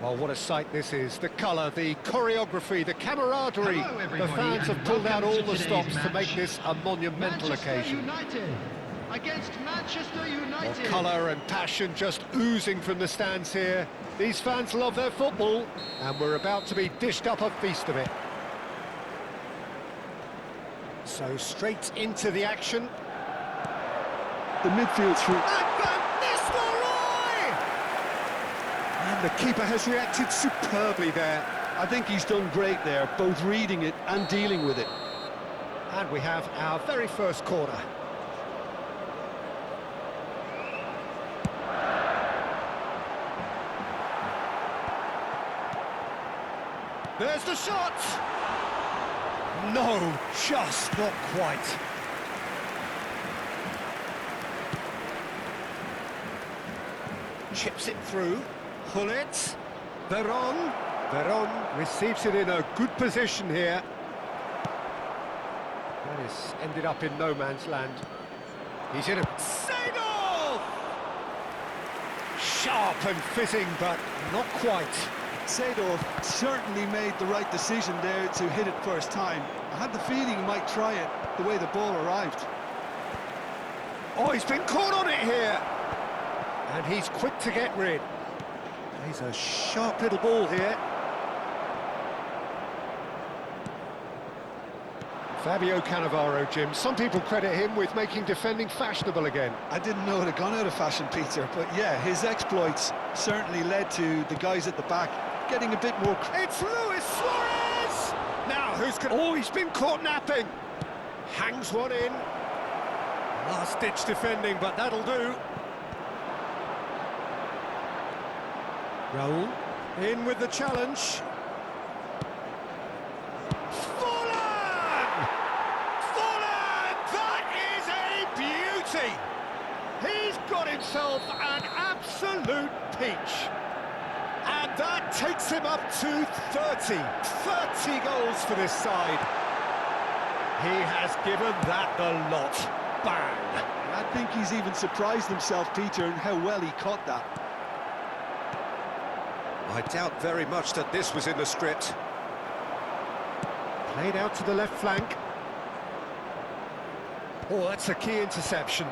Well, what a sight this is. The colour, the choreography, the camaraderie. The fans have pulled out all the stops to make this a monumental occasion. United against Manchester United. Well, colour and passion just oozing from the stands here. These fans love their football, and we're about to be dished up a feast of it. So straight into the action. The midfield through. And the keeper has reacted superbly there. I think he's done great there, both reading it and dealing with it. And we have our very first corner. There's the shot! No, just not quite. Chips it through. Hullet. Veron. Veron receives it in a good position here. That has ended up in no man's land. He's in a... Seedorf! Sharp and fitting, but not quite. Seedorf certainly made the right decision there to hit it first time. I had the feeling he might try it the way the ball arrived. Oh, he's been caught on it here. And he's quick to get rid. He's a sharp little ball here. Fabio Cannavaro, Jim. Some people credit him with making defending fashionable again. I didn't know it had gone out of fashion, Peter, but yeah, his exploits certainly led to the guys at the back getting a bit more... It's Luis Suarez! Now, who's going... Oh, he's been caught napping. Hangs one in. Last-ditch defending, but that'll do. Raul, in with the challenge. That is a beauty! He's got himself an absolute peach. And that takes him up to 30 goals for this side. He has given that the lot. Bang! I think he's even surprised himself, Peter, in how well he caught that. I doubt very much that this was in the script. Played out to the left flank. Oh, that's a key interception.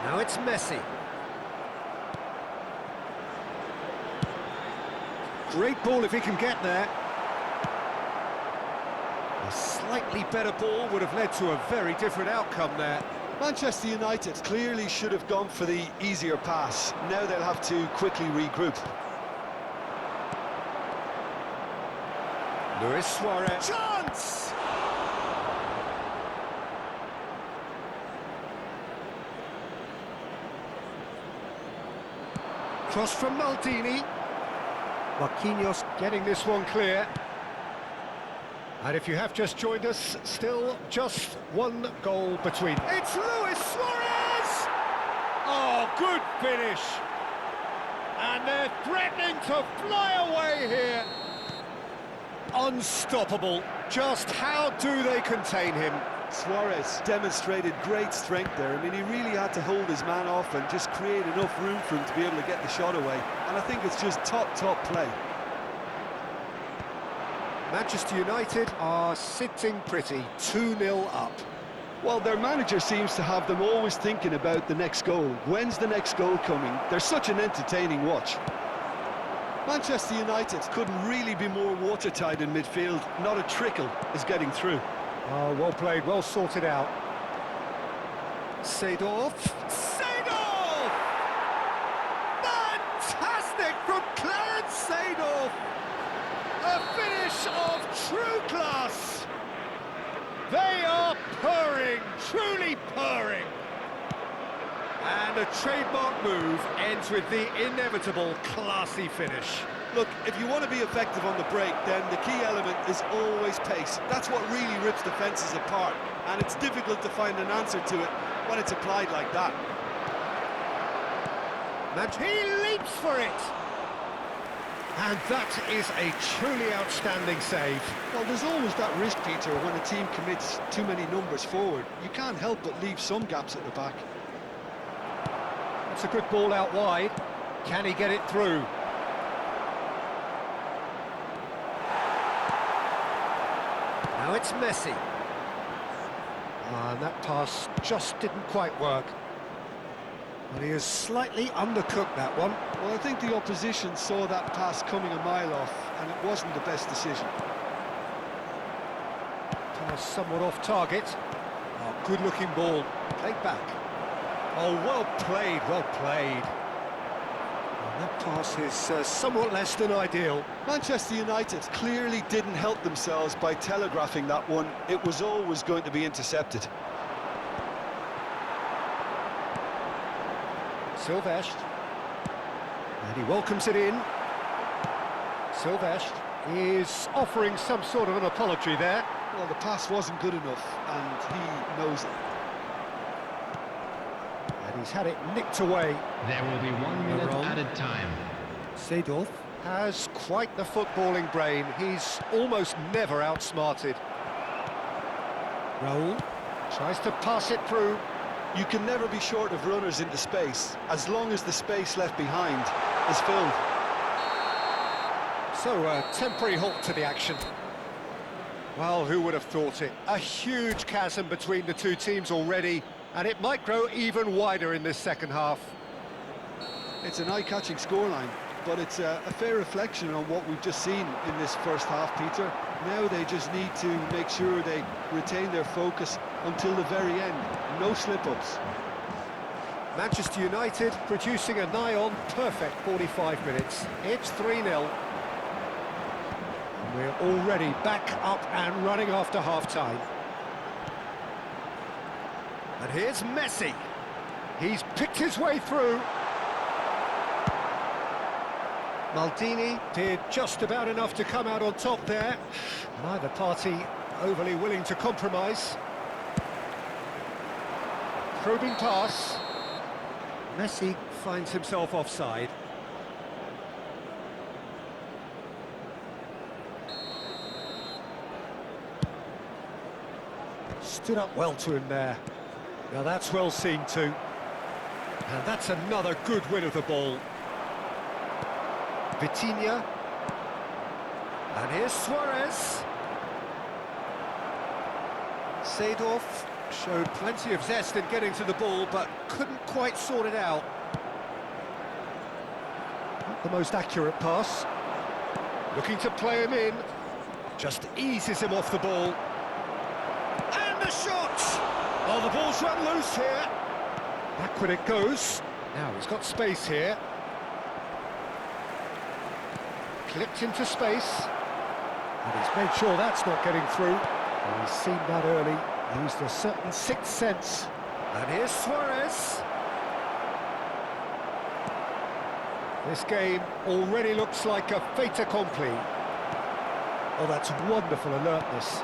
Now it's Messi. Great ball if he can get there. A slightly better ball would have led to a very different outcome there. Manchester United clearly should have gone for the easier pass. Now they'll have to quickly regroup. Luis Suarez. Chance! Cross from Maldini. Marquinhos getting this one clear. And if you have just joined us, still just one goal between. It's Luis Suarez! Oh, good finish. And they're threatening to fly away here. Unstoppable. Just how do they contain him? Suarez demonstrated great strength there. I mean, he really had to hold his man off and just create enough room for him to be able to get the shot away. And I think it's just top play. Manchester United are sitting pretty, 2-0 up. Well, their manager seems to have them always thinking about the next goal. When's the next goal coming? They're such an entertaining watch. Manchester United couldn't really be more watertight in midfield. Not a trickle is getting through. Oh, well played, well sorted out. Seedorf. Seedorf! Fantastic from Clarence Seedorf! A finish of true class! They are purring, truly purring. And a trademark move ends with the inevitable classy finish. Look, if you want to be effective on the break, then the key element is always pace. That's what really rips defences apart, and it's difficult to find an answer to it when it's applied like that. He leaps for it! And that is a truly outstanding save. Well, there's always that risk, Peter, when a team commits too many numbers forward. You can't help but leave some gaps at the back. That's a good ball out wide. Can he get it through? Now it's Messi. And that pass just didn't quite work. But he has slightly undercooked that one. Well, I think the opposition saw that pass coming a mile off, and it wasn't the best decision. Pass somewhat off target. Oh, good-looking ball. Played back. Oh, well played, well played. And that pass is somewhat less than ideal. Manchester United clearly didn't help themselves by telegraphing that one. It was always going to be intercepted. Silvestre. And he welcomes it in. Silvestre is offering some sort of an apology there. Well, the pass wasn't good enough, and he knows it. And he's had it nicked away. There will be 1 minute added time. Seedorf has quite the footballing brain. He's almost never outsmarted. Raul tries to pass it through. You can never be short of runners into space, as long as the space left behind is filled. So, a temporary halt to the action. Well, who would have thought it? A huge chasm between the two teams already, and it might grow even wider in this second half. It's an eye-catching scoreline, but it's a fair reflection on what we've just seen in this first half, Peter. Now they just need to make sure they retain their focus until the very end. No slip-ups. Manchester United producing a nigh-on perfect 45 minutes. It's 3-0. We're already back up and running after half-time. And here's Messi. He's picked his way through. Maldini did just about enough to come out on top there. Neither party overly willing to compromise. Probing pass. Messi finds himself offside. Stood up well to him there. Now that's well seen too. And that's another good win of the ball. Vitinha. And here's Suarez. Seedorf showed plenty of zest in getting to the ball, but couldn't quite sort it out. Not the most accurate pass. Looking to play him in. Just eases him off the ball. And the shot! Oh, the ball's run loose here. Backward it goes. Now he's got space here. Clipped into space. And he's made sure that's not getting through. And he's seen that early. Used a certain sixth sense. And here's Suarez. This game already looks like a fait accompli. Oh, that's wonderful alertness.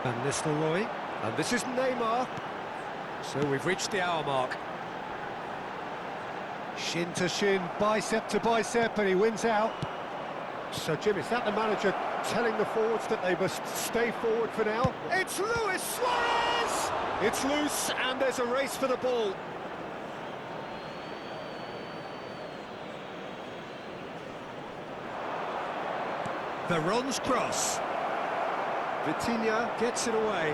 And Nistelrooy. And this is Neymar. So we've reached the hour mark. Shin to shin, bicep to bicep, and he wins out. So, Jim, is that the manager telling the forwards that they must stay forward for now? It's Luis Suarez! It's loose, and there's a race for the ball. Veron's cross. Vitinha gets it away.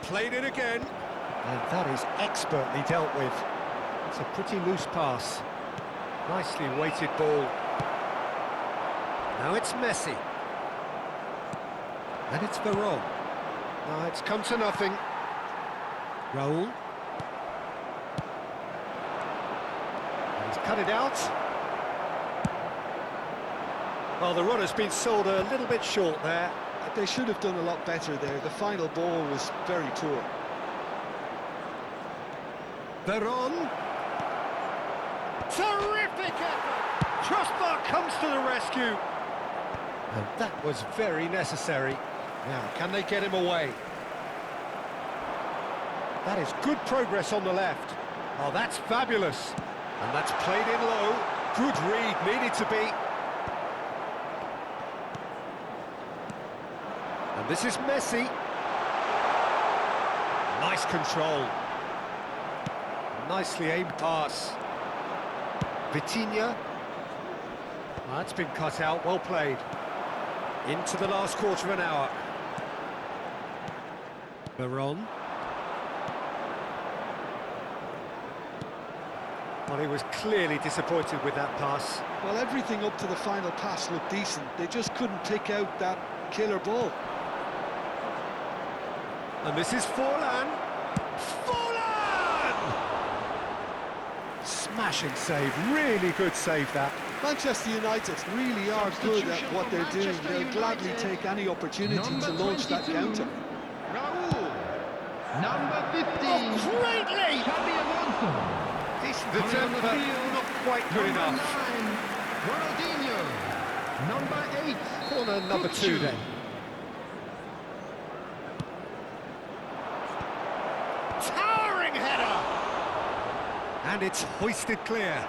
Played it again. And that is expertly dealt with. It's a pretty loose pass. Nicely weighted ball. Now it's Messi. And it's Veron. Now it's come to nothing. Raul. And he's cut it out. Well, the run has been sold a little bit short there. They should have done a lot better there. The final ball was very poor. Veron. Terrific effort! Crossbar comes to the rescue. And that was very necessary. Now, can they get him away? That is good progress on the left. Oh, that's fabulous. And that's played in low. Good read, needed to be. And this is Messi. Nice control. Nicely aimed pass. Vitinha. Oh, that's been cut out, well played. Into the last quarter of an hour. Veron. Well, he was clearly disappointed with that pass. Well, everything up to the final pass looked decent. They just couldn't pick out that killer ball. And this is Forlan. Forlan! Smashing save, really good save that. Manchester United really are good at what they're doing. They'll gladly take any opportunity to launch that counter. Raul. Number 15. Oh, greatly! Xabi Alonso. Decent attempt, but not quite good enough. 9, Ronaldinho. Number 8. Corner number 2 then. Towering header! And it's hoisted clear.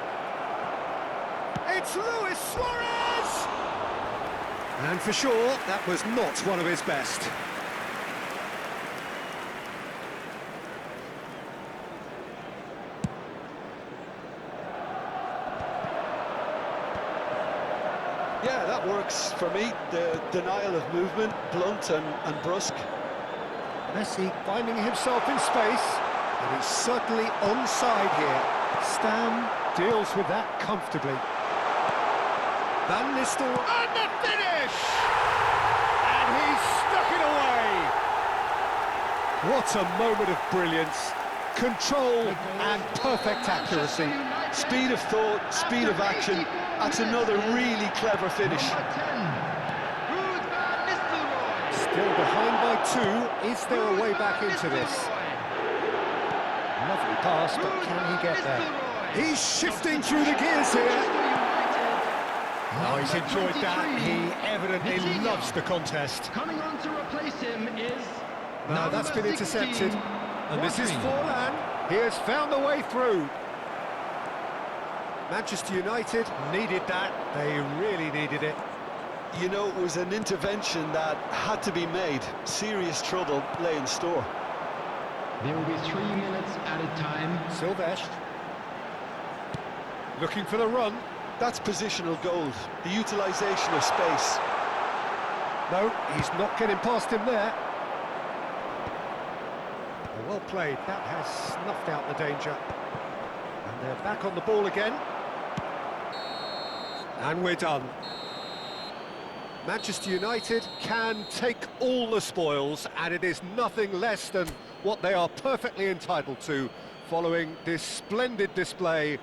It's Luis Suarez! And for sure, that was not one of his best. Yeah, that works for me. The denial of movement, blunt and brusque. Messi finding himself in space, and he's certainly onside here. Stam deals with that comfortably. Van Nistelrooy, and the finish! And he's stuck it away! What a moment of brilliance. Control and perfect accuracy. Speed of thought, speed of action. That's another really clever finish. Still behind by 2. Is there a way back into this? Lovely pass, but can he get there? He's shifting through the gears here. Oh, he's enjoyed that. He evidently loves the contest. Coming on to replace him is No, that's been 16. intercepted. And this is Forlan. He has found the way through. Manchester United needed that. They really needed it. You know, it was an intervention that had to be made. Serious trouble lay in store. There will be 3 minutes added time. Silvesh. Looking for the run. That's positional gold, the utilisation of space. No, he's not getting past him there. Well played. That has snuffed out the danger. And they're back on the ball again. And we're done. Manchester United can take all the spoils, and it is nothing less than what they are perfectly entitled to following this splendid display of